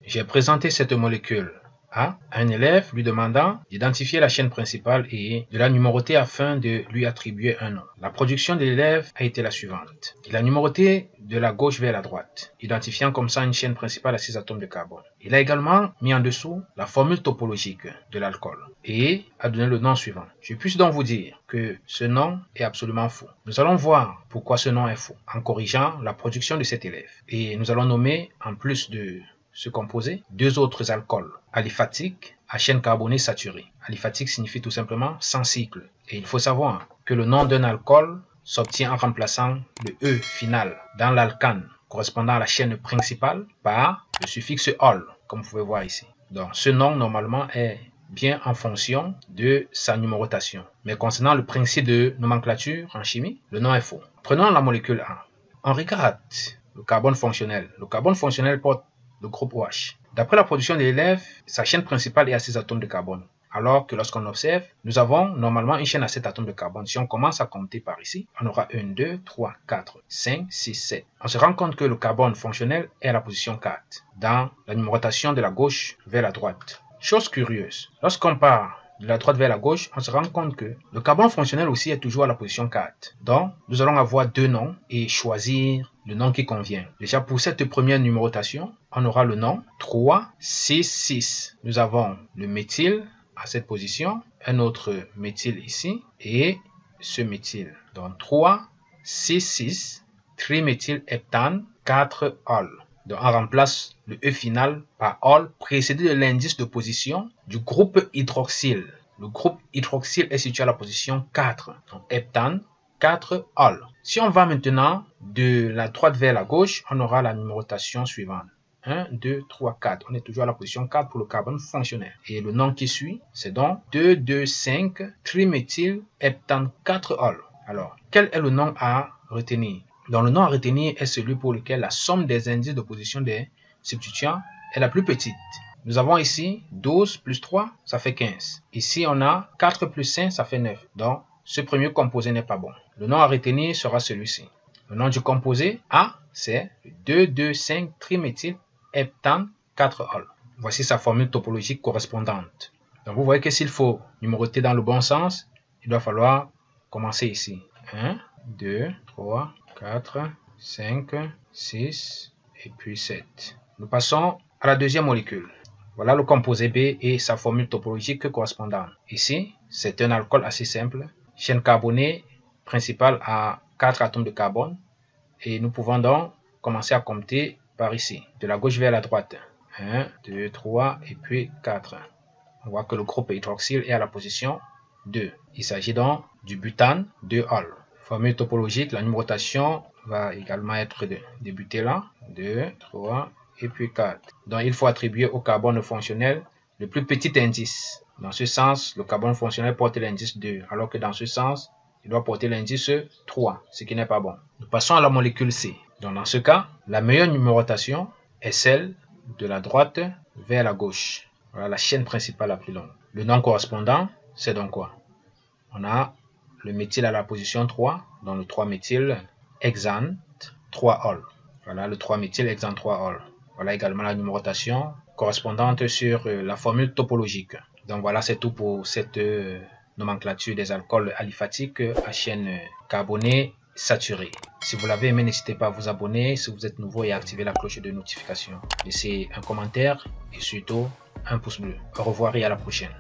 j'ai présenté cette molécule à un élève lui demandant d'identifier la chaîne principale et de la numéroter afin de lui attribuer un nom. La production de l'élève a été la suivante. Il a numéroté de la gauche vers la droite, identifiant comme ça une chaîne principale à 6 atomes de carbone. Il a également mis en dessous la formule topologique de l'alcool et a donné le nom suivant. Je puis donc vous dire que ce nom est absolument faux. Nous allons voir pourquoi ce nom est faux en corrigeant la production de cet élève. Et nous allons nommer, en plus de ce composé, deux autres alcools aliphatiques à chaîne carbonée saturée. Aliphatique signifie tout simplement sans cycle. Et il faut savoir que le nom d'un alcool s'obtient en remplaçant le E final dans l'alcane correspondant à la chaîne principale par le suffixe ol, comme vous pouvez voir ici. Donc ce nom normalement est bien en fonction de sa numérotation. Mais concernant le principe de nomenclature en chimie, le nom est faux. Prenons la molécule A. On regarde le carbone fonctionnel. Le carbone fonctionnel porte le groupe OH. D'après la production de l'élève, sa chaîne principale est à 6 atomes de carbone. Alors que lorsqu'on observe, nous avons normalement une chaîne à 7 atomes de carbone. Si on commence à compter par ici, on aura 1, 2, 3, 4, 5, 6, 7. On se rend compte que le carbone fonctionnel est à la position 4, dans la numérotation de la gauche vers la droite. Chose curieuse, lorsqu'on part de la droite vers la gauche, on se rend compte que le carbone fonctionnel aussi est toujours à la position 4. Donc, nous allons avoir deux noms et choisir le nom qui convient. Déjà, pour cette première numérotation, on aura le nom 3, 6, 6. Nous avons le méthyle à cette position, un autre méthyle ici et ce méthyle. Donc, 3, 6, 6, triméthylheptane, 4 ol. Donc, on remplace le E final par ol précédé de l'indice de position du groupe hydroxyle. Le groupe hydroxyle est situé à la position 4. Donc, heptane, 4 ol. Si on va maintenant de la droite vers la gauche, on aura la numérotation suivante. 1, 2, 3, 4. On est toujours à la position 4 pour le carbone fonctionnel. Et le nom qui suit, c'est donc 2, 2, 5, triméthylheptane, 4 ol. Alors, quel est le nom à retenir? Donc, le nom à retenir est celui pour lequel la somme des indices de position des substituants est la plus petite. Nous avons ici 12 plus 3, ça fait 15. Ici, on a 4 plus 5, ça fait 9. Donc, ce premier composé n'est pas bon. Le nom à retenir sera celui-ci. Le nom du composé A, c'est 2,2,5 triméthylheptane 4 ol. Voici sa formule topologique correspondante. Donc, vous voyez que s'il faut numéroter dans le bon sens, il va falloir commencer ici. 1, 2, 3, 4, 5, 6 et puis 7. Nous passons à la deuxième molécule. Voilà le composé B et sa formule topologique correspondante. Ici, c'est un alcool assez simple. Chaîne carbonée principale à 4 atomes de carbone. Et nous pouvons donc commencer à compter par ici, de la gauche vers la droite. 1, 2, 3 et puis 4. On voit que le groupe hydroxyle est à la position 2. Il s'agit donc du butane 2 ol. Formule topologique, la numérotation va également être débutée là. 2, 3 et puis 4. Donc il faut attribuer au carbone fonctionnel le plus petit indice. Dans ce sens, le carbone fonctionnel porte l'indice 2, alors que dans ce sens, il doit porter l'indice 3, ce qui n'est pas bon. Nous passons à la molécule C. Donc dans ce cas, la meilleure numérotation est celle de la droite vers la gauche. Voilà la chaîne principale la plus longue. Le nom correspondant, c'est donc quoi? On a le méthyle à la position 3, dans le 3-méthylhexane 3 ol. Voilà le 3-méthylhexane 3 ol. Voilà également la numérotation correspondante sur la formule topologique. Donc voilà, c'est tout pour cette nomenclature des alcools aliphatiques à chaîne carbonée saturée. Si vous l'avez aimé, n'hésitez pas à vous abonner si vous êtes nouveau et à activer la cloche de notification. Laissez un commentaire et surtout un pouce bleu. Au revoir et à la prochaine.